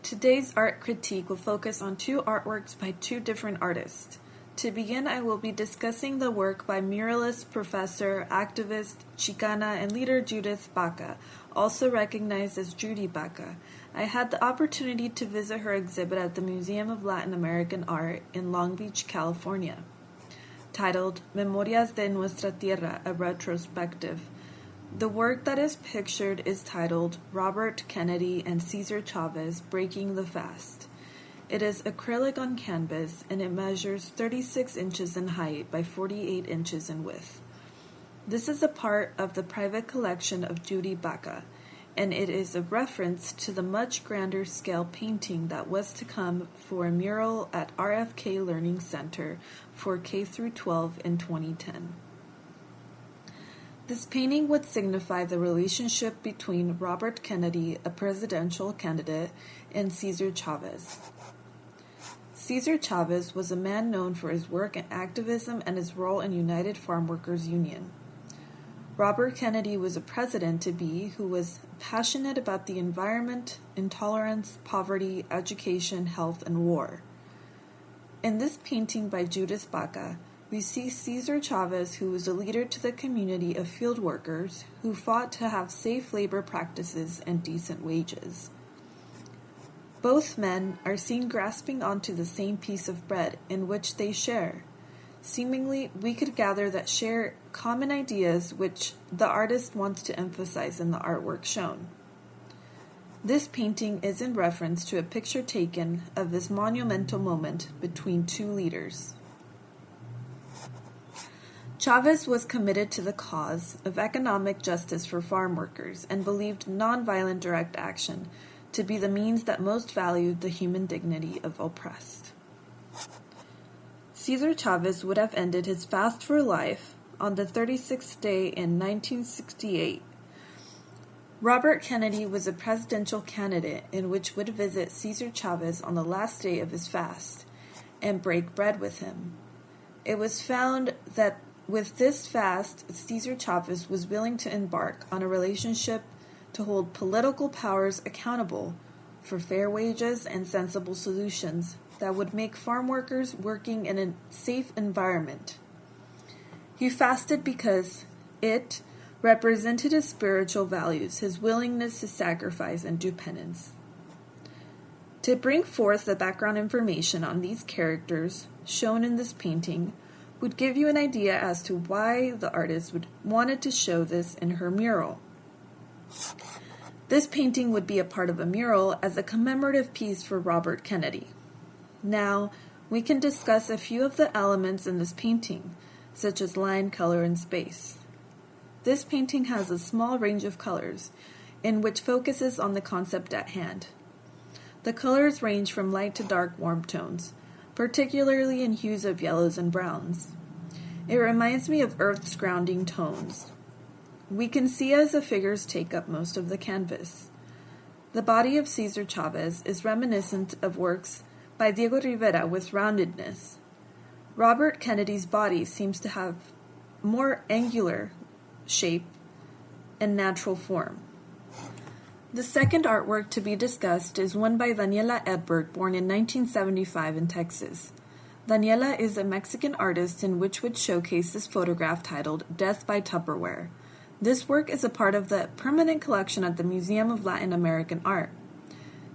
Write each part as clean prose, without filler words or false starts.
Today's art critique will focus on two artworks by two different artists. To begin, I will be discussing the work by muralist, professor, activist, Chicana, and leader Judith Baca, also recognized as Judy Baca. I had the opportunity to visit her exhibit at the Museum of Latin American Art in Long Beach, California. Titled Memorias de Nuestra Tierra, a Retrospective. The work that is pictured is titled Robert Kennedy and Cesar Chavez Breaking the Fast. It is acrylic on canvas and it measures 36 inches in height by 48 inches in width. This is a part of the private collection of Judy Baca, and it is a reference to the much grander scale painting that was to come for a mural at RFK Learning Center for K-12 in 2010. This painting would signify the relationship between Robert Kennedy, a presidential candidate, and Cesar Chavez. Cesar Chavez was a man known for his work in activism and his role in United Farm Workers Union. Robert Kennedy was a president-to-be who was passionate about the environment, intolerance, poverty, education, health, and war. In this painting by Judith Baca, we see Cesar Chavez, who was a leader to the community of field workers who fought to have safe labor practices and decent wages. Both men are seen grasping onto the same piece of bread in which they share. Seemingly, we could gather that share common ideas which the artist wants to emphasize in the artwork shown. This painting is in reference to a picture taken of this monumental moment between two leaders. Chavez was committed to the cause of economic justice for farm workers and believed nonviolent direct action to be the means that most valued the human dignity of oppressed. Cesar Chavez would have ended his fast for life on the 36th day in 1968. Robert Kennedy was a presidential candidate in which would visit Cesar Chavez on the last day of his fast and break bread with him. It was found that with this fast, Cesar Chavez was willing to embark on a relationship to hold political powers accountable for fair wages and sensible solutions that would make farm workers working in a safe environment. He fasted because it represented his spiritual values, his willingness to sacrifice and do penance. To bring forth the background information on these characters shown in this painting would give you an idea as to why the artist wanted to show this in her mural. This painting would be a part of a mural as a commemorative piece for Robert Kennedy. Now, we can discuss a few of the elements in this painting, such as line, color, and space. This painting has a small range of colors, in which focuses on the concept at hand. The colors range from light to dark warm tones, particularly in hues of yellows and browns. It reminds me of Earth's grounding tones. We can see as the figures take up most of the canvas. The body of Cesar Chavez is reminiscent of works by Diego Rivera with roundedness. Robert Kennedy's body seems to have more angular shape and natural form. The second artwork to be discussed is one by Daniela Edburg, born in 1975 in Texas. Daniela is a Mexican artist in which would showcase this photograph titled Death by Tupperware. This work is a part of the permanent collection at the Museum of Latin American Art.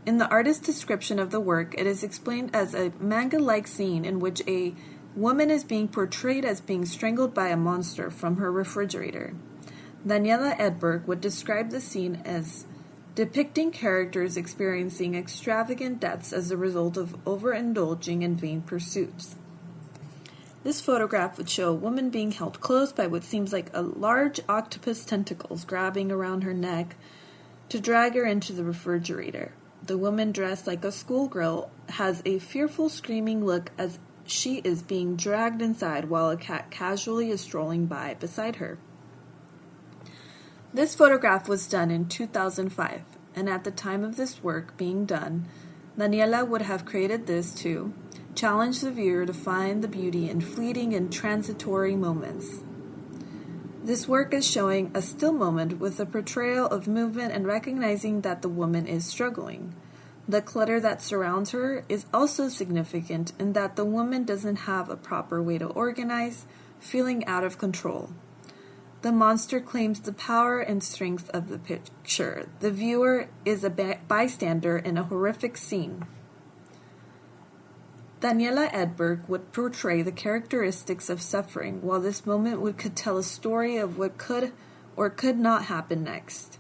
In the artist's description of the work, it is explained as a manga-like scene in which a woman is being portrayed as being strangled by a monster from her refrigerator. Daniela Edburg would describe the scene as depicting characters experiencing extravagant deaths as a result of overindulging in vain pursuits. This photograph would show a woman being held close by what seems like a large octopus tentacles grabbing around her neck to drag her into the refrigerator. The woman, dressed like a schoolgirl, has a fearful screaming look as she is being dragged inside while a cat casually is strolling by beside her. This photograph was done in 2005, and at the time of this work being done, Daniela would have created this to challenge the viewer to find the beauty in fleeting and transitory moments. This work is showing a still moment with a portrayal of movement and recognizing that the woman is struggling. The clutter that surrounds her is also significant in that the woman doesn't have a proper way to organize, feeling out of control. The monster claims the power and strength of the picture. The viewer is a bystander in a horrific scene. Daniela Edburg would portray the characteristics of suffering, while this moment could tell a story of what could or could not happen next.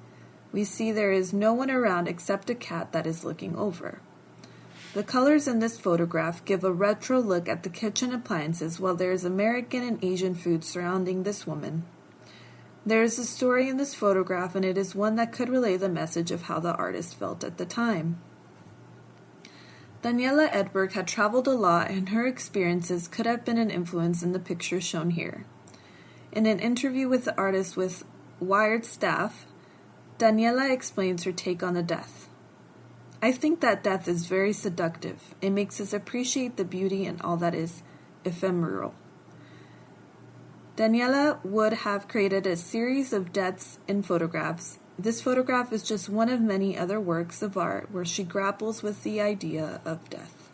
We see there is no one around except a cat that is looking over. The colors in this photograph give a retro look at the kitchen appliances, while there is American and Asian food surrounding this woman. There is a story in this photograph, and it is one that could relay the message of how the artist felt at the time. Daniela Edburg had traveled a lot, and her experiences could have been an influence in the pictures shown here. In an interview with the artist with Wired Staff, Daniela explains her take on the death. I think that death is very seductive. It makes us appreciate the beauty and all that is ephemeral. Daniela would have created a series of deaths in photographs. This photograph is just one of many other works of art where she grapples with the idea of death.